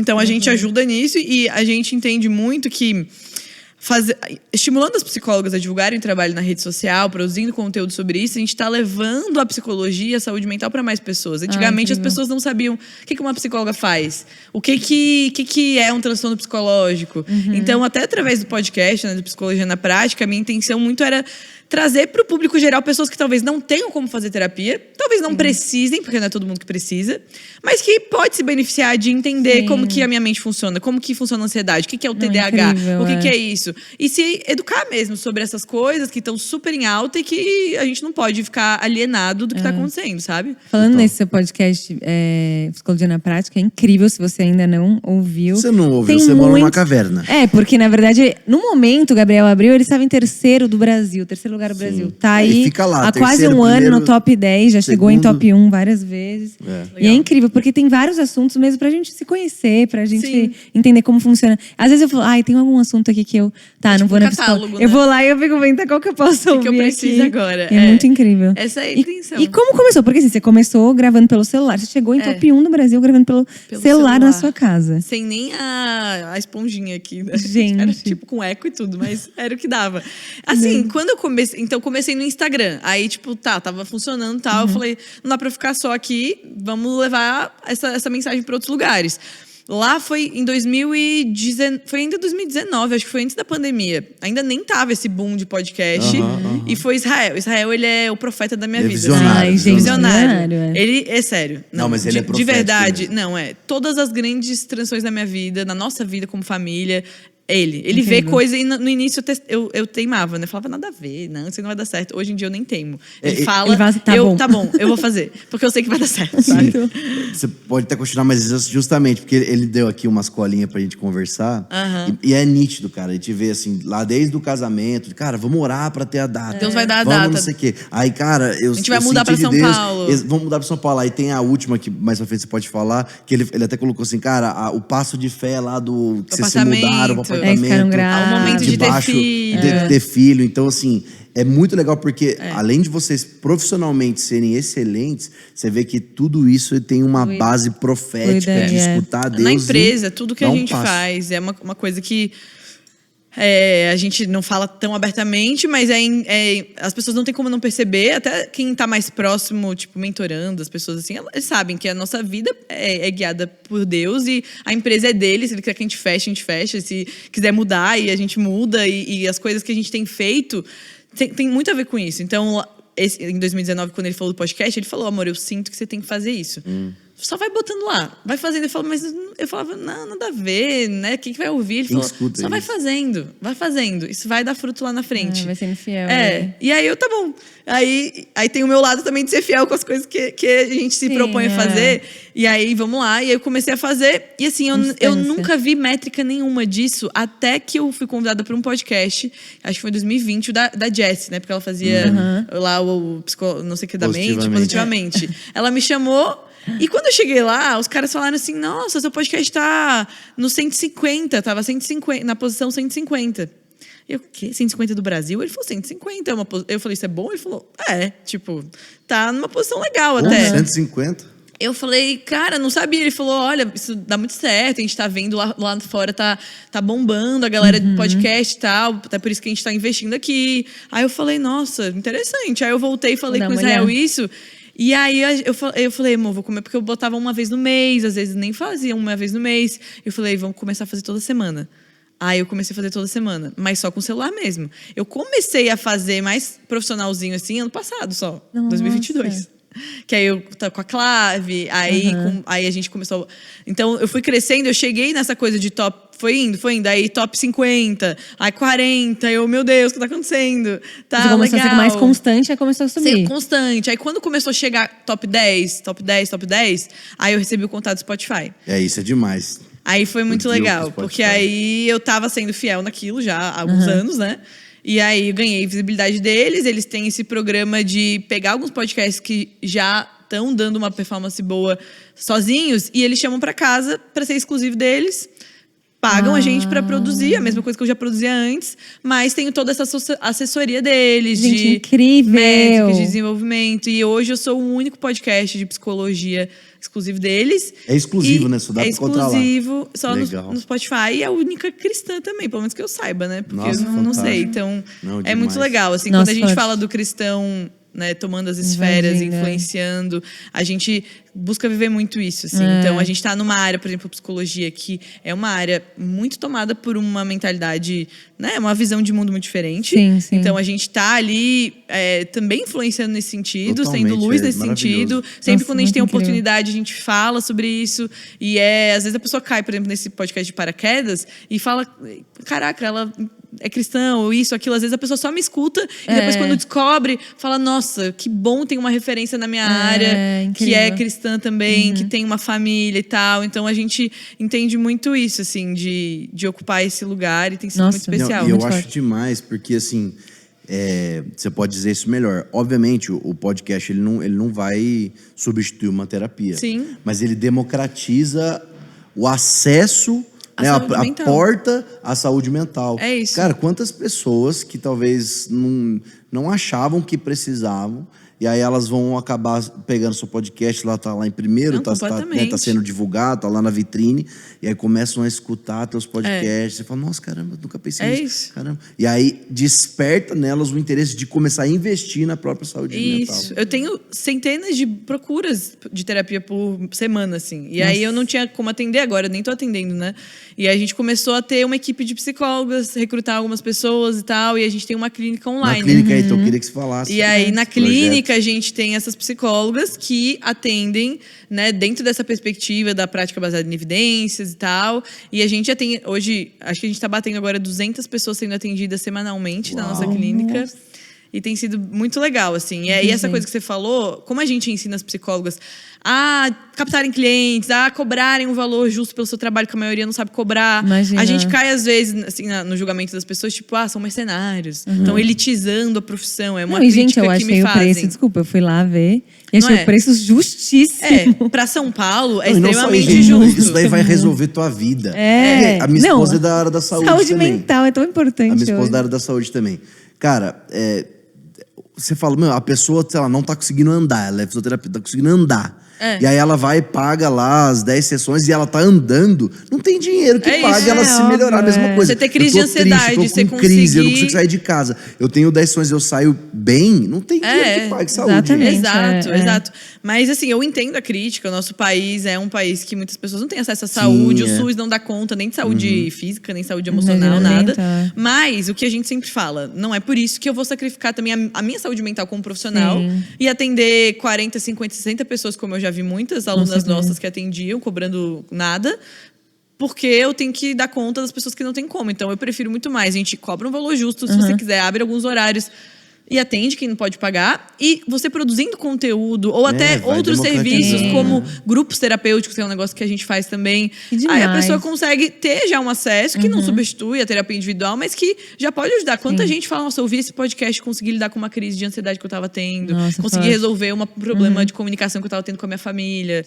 Então, a gente ajuda nisso e a gente entende muito que estimulando as psicólogas a divulgarem o trabalho na rede social, produzindo conteúdo sobre isso, a gente está levando a psicologia e a saúde mental para mais pessoas. Antigamente, as pessoas não sabiam o que uma psicóloga faz, o que é um transtorno psicológico. Então, até através do podcast, né, do Psicologia na Prática, a minha intenção muito era trazer para o público geral pessoas que talvez não tenham como fazer terapia, talvez não precisem, porque não é todo mundo que precisa, mas que pode se beneficiar de entender como que a minha mente funciona, como que funciona a ansiedade, o que é o TDAH, incrível, o que é isso. E se educar mesmo sobre essas coisas que estão super em alta e que a gente não pode ficar alienado do que está acontecendo, sabe? Falando nesse seu podcast, Psicologia na Prática, é incrível se você ainda não ouviu. Você não ouviu, você mora numa caverna. Porque na verdade, no momento, o Gabriel abriu, ele estava em terceiro do Brasil, terceiro lugar do Brasil. Tá aí fica lá, há quase terceiro, um ano primeiro, no top 10, já chegou em segundo. top 1 várias vezes. E é incrível, porque tem vários assuntos mesmo pra gente se conhecer, pra gente entender como funciona. Às vezes eu falo, tem algum assunto aqui que eu... Tá, não vou na psicóloga. Né? Eu vou lá e eu fico vendo qual que eu posso ouvir que eu preciso aqui. agora. É muito incrível. Essa é a intenção. E como começou? Porque assim, você começou gravando pelo celular. Você chegou em top 1 do Brasil gravando pelo celular na sua casa. Sem nem a esponjinha aqui. Né? Gente. Era tipo com eco e tudo, mas era o que dava. Assim, quando eu comecei... Então, comecei no Instagram. Aí, tipo, tava funcionando e tal. Eu falei, não dá pra ficar só aqui. Vamos levar essa mensagem pra outros lugares. Lá foi em 2019, foi ainda 2019, acho que foi antes da pandemia. Ainda nem tava esse boom de podcast. E foi Israel. Israel, ele é o profeta da minha vida. Visionário. Ai, gente, Visionário. Ele é sério. Não, mas ele é de profético verdade. mesmo. Não, todas as grandes transições da minha vida, na nossa vida como família... Ele vê coisa e no início eu teimava, né? Eu falava, nada a ver, não, isso não vai dar certo. Hoje em dia eu nem teimo. Ele fala, tá bom, eu vou fazer. Porque eu sei que vai dar certo, sabe? Você pode até continuar, mas justamente porque ele deu aqui umas colinhas pra gente conversar. E é nítido, cara. A gente vê assim, lá desde o casamento, cara, vamos orar pra ter a data. Deus vai dar a vamos data. Não sei o quê. Aí, cara, a gente vai mudar pra São Paulo. Vamos mudar pra São Paulo. Aí tem a última que mais pra frente você pode falar, que ele até colocou assim, cara, o passo de fé lá do que vocês se mudaram pro apartamento. Ao momento de ter filho. De ter filho. Então, assim, é muito legal porque, além de vocês profissionalmente serem excelentes, você vê que tudo isso tem uma base profética de escutar Deus. Na empresa, tudo que a gente faz é uma coisa que a gente não fala tão abertamente, mas as pessoas não têm como não perceber. Até quem tá mais próximo, tipo, mentorando as pessoas assim, eles sabem que a nossa vida é guiada por Deus e a empresa é dele. Se ele quiser que a gente fecha. Se quiser mudar, e a gente muda. E as coisas que a gente tem feito tem muito a ver com isso. Então, em 2019, quando ele falou do podcast, ele falou, amor, eu sinto que você tem que fazer isso. Só vai botando lá, vai fazendo. Eu falava, não, nada a ver, né? Quem que vai ouvir? Ele falou, só vai fazendo. Isso vai dar fruto lá na frente. Vai sendo fiel. E aí tá bom. Aí tem o meu lado também de ser fiel com as coisas que a gente se propõe a fazer. E aí, vamos lá. E aí eu comecei a fazer. E assim, eu nunca vi métrica nenhuma disso, até que eu fui convidada para um podcast, acho que foi em 2020, da Jessie, né? Porque ela fazia lá o não sei o que da mente, positivamente. Ela me chamou. E quando eu cheguei lá, os caras falaram assim, nossa, seu podcast tá no 150, tava 150, na posição 150. Eu, o quê? 150 do Brasil? Ele falou, 150. Eu falei, isso é bom? Ele falou, tipo, tá numa posição legal até. 150? Eu falei, cara, não sabia. Ele falou, olha, isso dá muito certo, a gente tá vendo lá fora, tá bombando a galera do podcast e tal, até por isso que a gente tá investindo aqui. Aí eu falei, nossa, interessante. Aí eu voltei e falei com o Israel isso. E aí eu falei, amor, vou comer, porque eu botava uma vez no mês, às vezes nem fazia uma vez no mês. Eu falei, vamos começar a fazer toda semana. Aí eu comecei a fazer toda semana, mas só com o celular mesmo. Eu comecei a fazer mais profissionalzinho assim ano passado só, 2022. Que aí eu tava com a Clave, aí a gente começou... Então eu fui crescendo, eu cheguei nessa coisa de top... Foi indo, aí top 50, aí 40, meu Deus, o que tá acontecendo? Tá, você começou legal. a ser mais constante, aí começou a subir. Ser constante. Aí quando começou a chegar top 10, aí eu recebi o contato do Spotify. Isso é demais. Aí foi muito legal, porque aí eu tava sendo fiel naquilo já há alguns anos, né? E aí eu ganhei visibilidade deles, eles têm esse programa de pegar alguns podcasts que já estão dando uma performance boa sozinhos e eles chamam pra casa pra ser exclusivo deles. pagam a gente pra produzir, a mesma coisa que eu já produzia antes, mas tenho toda essa assessoria deles, gente, de incrível. métricas, de desenvolvimento. E hoje eu sou o único podcast de psicologia exclusivo deles. É exclusivo, né? Só dá pra encontrar lá. É exclusivo, só Legal. no Spotify. E é a única cristã também, pelo menos que eu saiba, né? Porque Nossa, eu não sei. Então, é muito legal. Assim, quando a gente fala do cristão, né, tomando as esferas, influenciando, a gente busca viver muito isso, assim. Então, a gente tá numa área, por exemplo, psicologia, que é uma área muito tomada por uma mentalidade, né, uma visão de mundo muito diferente. Sim, sim. Então, a gente tá ali também influenciando nesse sentido, Totalmente, sendo luz nesse sentido. Sempre quando a gente tem oportunidade, a gente fala sobre isso. E às vezes a pessoa cai, por exemplo, nesse podcast de paraquedas e fala, caraca, ela é cristã, ou isso, aquilo. Às vezes a pessoa só me escuta e depois quando descobre, fala, nossa, que bom, tem uma referência na minha área, que é cristã também, que tem uma família e tal. Então a gente entende muito isso, assim, de ocupar esse lugar, e tem sido muito especial. E eu acho demais, porque assim, você pode dizer isso melhor. Obviamente, o podcast ele não vai substituir uma terapia. Sim. Mas ele democratiza o acesso, né, a porta à saúde mental. É isso. Cara, quantas pessoas que talvez não achavam que precisavam, e aí elas vão acabar pegando seu podcast, tá lá em primeiro, tá sendo divulgado, tá lá na vitrine, e aí começam a escutar teus podcasts, você fala, nossa, caramba, eu nunca pensei nisso. Isso. Caramba. E aí desperta nelas o interesse de começar a investir na própria saúde mental. Isso. Eu tenho centenas de procuras de terapia por semana, assim. E aí eu não tinha como atender agora, eu nem tô atendendo, né? E aí a gente começou a ter uma equipe de psicólogas, recrutar algumas pessoas e tal, e a gente tem uma clínica online. Na clínica, então eu queria que você falasse. E aí, na clínica, a gente tem essas psicólogas que atendem, né, dentro dessa perspectiva da prática baseada em evidências e tal. E a gente já tem, hoje, acho que a gente tá batendo agora 200 pessoas sendo atendidas semanalmente na nossa clínica. E tem sido muito legal, assim. E aí, essa coisa que você falou, como a gente ensina as psicólogas a captarem clientes, a cobrarem um valor justo pelo seu trabalho, que a maioria não sabe cobrar. Imagina. A gente cai, às vezes, assim, no julgamento das pessoas, tipo, são mercenários. Estão elitizando a profissão. É uma crítica gente, eu que me achei fazem. o preço, desculpa, eu fui lá ver e achei o preço justíssimo. Pra São Paulo, é Não, extremamente justo. Isso daí vai resolver tua vida. A minha esposa é da área da saúde também. também. Mental é tão importante. A minha esposa é da área da saúde também. Cara, você fala, a pessoa, sei lá, não tá conseguindo andar, ela é fisioterapeuta, tá conseguindo andar. E aí ela vai e paga lá as 10 sessões e ela tá andando. Não tem dinheiro que pague ela se melhorar, a mesma coisa. Você ter crise de ansiedade, você conseguir... crise, eu não consigo sair de casa. Eu tenho 10 sessões, eu saio bem, não tem dinheiro que pague saúde. Exato. Mas assim, eu entendo a crítica. O nosso país é um país que muitas pessoas não têm acesso à saúde. O SUS não dá conta nem de saúde física, nem saúde emocional, nada. Mas o que a gente sempre fala, não é por isso que eu vou sacrificar também a minha saúde mental como profissional e atender 40, 50, 60 pessoas, como eu já vi muitas alunas nossas que atendiam, cobrando nada, porque eu tenho que dar conta das pessoas que não têm como. Então, eu prefiro muito mais. A gente cobra um valor justo, se você quiser, abre alguns horários e atende quem não pode pagar. E você produzindo conteúdo, ou até outros serviços, como grupos terapêuticos, que é um negócio que a gente faz também. Aí a pessoa consegue ter já um acesso, que não substitui a terapia individual, mas que já pode ajudar. Quanta gente fala, nossa, eu ouvi esse podcast, consegui lidar com uma crise de ansiedade que eu tava tendo, consegui resolver um problema de comunicação que eu tava tendo com a minha família.